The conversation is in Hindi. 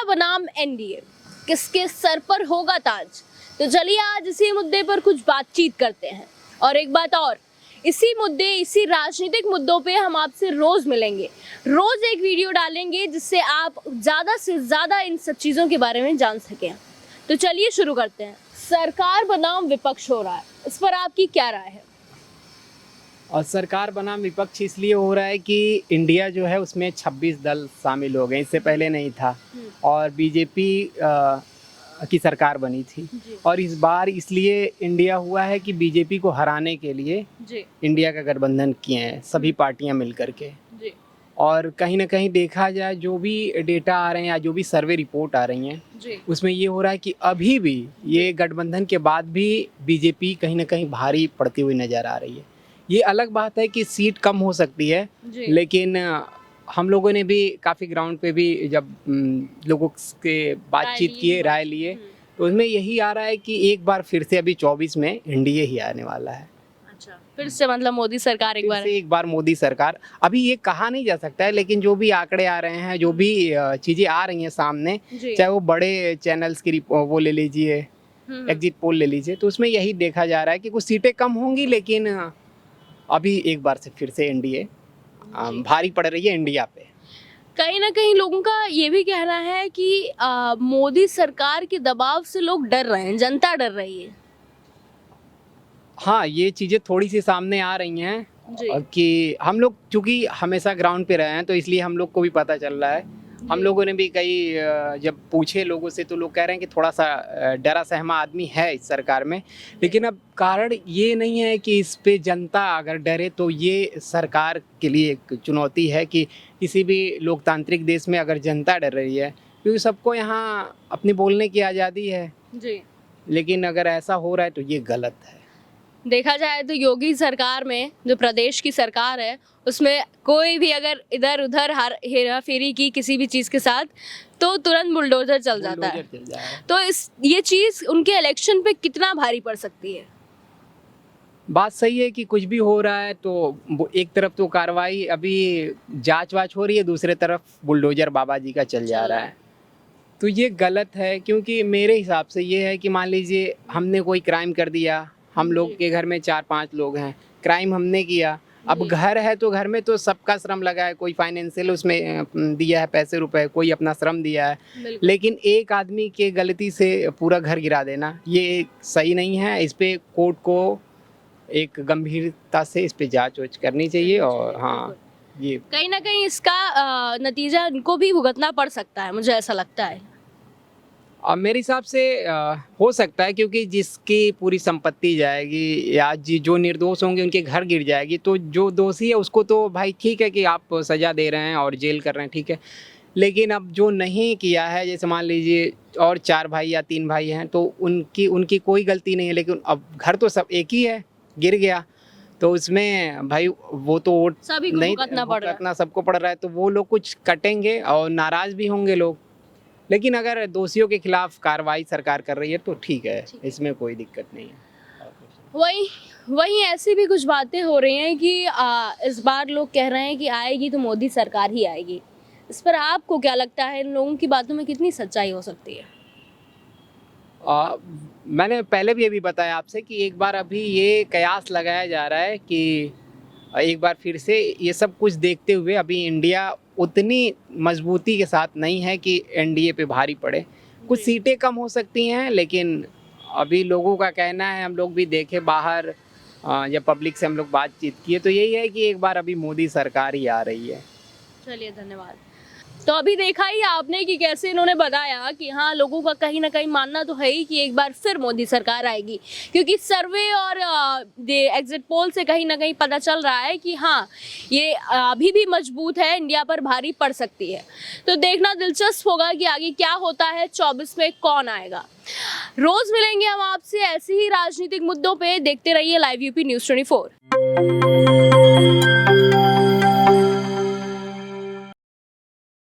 बनाम एनडीए, किसके सर पर होगा ताज? तो चलिए आज इसी मुद्दे पर कुछ बातचीत करते हैं। और एक बात और, इसी मुद्दे, इसी राजनीतिक मुद्दों पे हम आपसे रोज मिलेंगे, रोज एक वीडियो डालेंगे जिससे आप ज्यादा से ज्यादा इन सब चीजों के बारे में जान सकें। तो चलिए शुरू करते हैं। सरकार बनाम विपक्ष हो रहा है, इस पर आपकी क्या राय है? और सरकार बनाम विपक्ष इसलिए हो रहा है कि इंडिया जो है उसमें 26 दल शामिल हो गए, इससे पहले नहीं था। और बीजेपी की सरकार बनी थी। और इस बार इसलिए इंडिया हुआ है कि बीजेपी को हराने के लिए इंडिया का गठबंधन किए हैं सभी पार्टियां मिल करके। और कहीं ना कहीं देखा जाए, जो भी डेटा आ रहे हैं या जो भी सर्वे रिपोर्ट आ रही हैं उसमें ये हो रहा है कि अभी भी ये गठबंधन के बाद भी बीजेपी कहीं ना कहीं भारी पड़ती हुई नज़र आ रही है। ये अलग बात है कि सीट कम हो सकती है, लेकिन हम लोगों ने भी काफ़ी ग्राउंड पे भी जब लोगों के बातचीत किए, राय लिए, तो उसमें यही आ रहा है कि एक बार फिर से अभी 24 में एनडीए ही आने वाला है। अच्छा, फिर से मतलब मोदी सरकार एक बार मोदी सरकार। अभी ये कहा नहीं जा सकता है, लेकिन जो भी आंकड़े आ रहे हैं, जो भी चीज़ें आ रही हैं सामने, चाहे वो बड़े चैनल्स की वो ले लीजिए, एग्जिट पोल ले लीजिए, तो उसमें यही देखा जा रहा है कि कुछ सीटें कम होंगी, लेकिन अभी एक बार से फिर से एनडीए भारी पड़ रही है इंडिया पे। कहीं ना कहीं लोगों का ये भी कहना है कि मोदी सरकार के दबाव से लोग डर रहे हैं, जनता डर रही है। हाँ, ये चीज़ें थोड़ी सी सामने आ रही हैं कि हम लोग चूँकि हमेशा ग्राउंड पे रहे हैं, तो इसलिए हम लोग को भी पता चल रहा है। हम लोगों ने भी कई जब पूछे लोगों से, तो लोग कह रहे हैं कि थोड़ा सा डरा सहमा आदमी है इस सरकार में। लेकिन अब कारण ये नहीं है कि इस पे जनता अगर डरे, तो ये सरकार के लिए एक चुनौती है कि किसी भी लोकतांत्रिक देश में अगर जनता डर रही है, क्योंकि सबको यहाँ अपनी बोलने की आज़ादी है जी। लेकिन अगर ऐसा हो रहा है तो ये गलत है। देखा जाए तो योगी सरकार में, जो प्रदेश की सरकार है, उसमें कोई भी अगर इधर उधर हेरा फेरी की किसी भी चीज़ के साथ, तो तुरंत बुलडोजर चल जाता है। तो ये चीज़ उनके इलेक्शन पे कितना भारी पड़ सकती है? बात सही है कि कुछ भी हो रहा है तो एक तरफ तो कार्रवाई अभी जांच वाच हो रही है, दूसरे तरफ बुलडोजर बाबा जी का चल जा रहा है। तो ये गलत है, क्योंकि मेरे हिसाब से ये है कि मान लीजिए हमने कोई क्राइम कर दिया, हम लोग के घर में 4-5 लोग हैं, क्राइम हमने किया, अब घर है तो घर में तो सबका श्रम लगा है, कोई फाइनेंशियल उसमें दिया है पैसे रुपए, कोई अपना श्रम दिया है, लेकिन एक आदमी के गलती से पूरा घर गिरा देना ये सही नहीं है। इस पे कोर्ट को एक गंभीरता से इस पे जांच वाच करनी चाहिए। और हाँ, ये कहीं ना कहीं इसका नतीजा इनको भी भुगतना पड़ सकता है, मुझे ऐसा लगता है। मेरे हिसाब से हो सकता है, क्योंकि जिसकी पूरी संपत्ति जाएगी या जो निर्दोष होंगे उनके घर गिर जाएगी, तो जो दोषी है उसको तो भाई ठीक है कि आप सज़ा दे रहे हैं और जेल कर रहे हैं, ठीक है। लेकिन अब जो नहीं किया है, जैसे मान लीजिए और 4 भाई या 3 भाई हैं, तो उनकी कोई गलती नहीं है, लेकिन अब घर तो सब एक ही है, गिर गया, तो उसमें भाई वो तो वोट सभी को भुगतना सबको पड़ रहा है, तो वो लोग कुछ कटेंगे और नाराज़ भी होंगे लोग। लेकिन अगर दोषियों के खिलाफ कार्रवाई सरकार कर रही है तो ठीक है, इसमें कोई दिक्कत नहीं है। वही ऐसी भी कुछ बातें हो रही हैं कि इस बार लोग कह रहे हैं कि आएगी तो मोदी सरकार ही आएगी। इस पर आपको क्या लगता है, इन लोगों की बातों में कितनी सच्चाई हो सकती है? मैंने पहले भी अभी बताया आपसे कि एक बार अभी ये कयास लगाया जा रहा है कि एक बार फिर से ये सब कुछ देखते हुए अभी इंडिया उतनी मजबूती के साथ नहीं है कि एनडीए पे भारी पड़े। कुछ सीटें कम हो सकती हैं, लेकिन अभी लोगों का कहना है, हम लोग भी देखे बाहर जब पब्लिक से हम लोग बातचीत किए, तो यही है कि एक बार अभी मोदी सरकार ही आ रही है। चलिए, धन्यवाद। तो अभी देखा ही आपने कि कैसे इन्होंने बताया कि हाँ, लोगों का कहीं ना कहीं मानना तो है ही कि एक बार फिर मोदी सरकार आएगी, क्योंकि सर्वे और एग्जिट पोल से कहीं ना कहीं पता चल रहा है कि हाँ, ये अभी भी मजबूत है, इंडिया पर भारी पड़ सकती है। तो देखना दिलचस्प होगा कि आगे क्या होता है, 24 में कौन आएगा। रोज मिलेंगे हम आपसे ऐसे ही राजनीतिक मुद्दों पे। देखते रहिए लाइव यूपी न्यूज़ 24।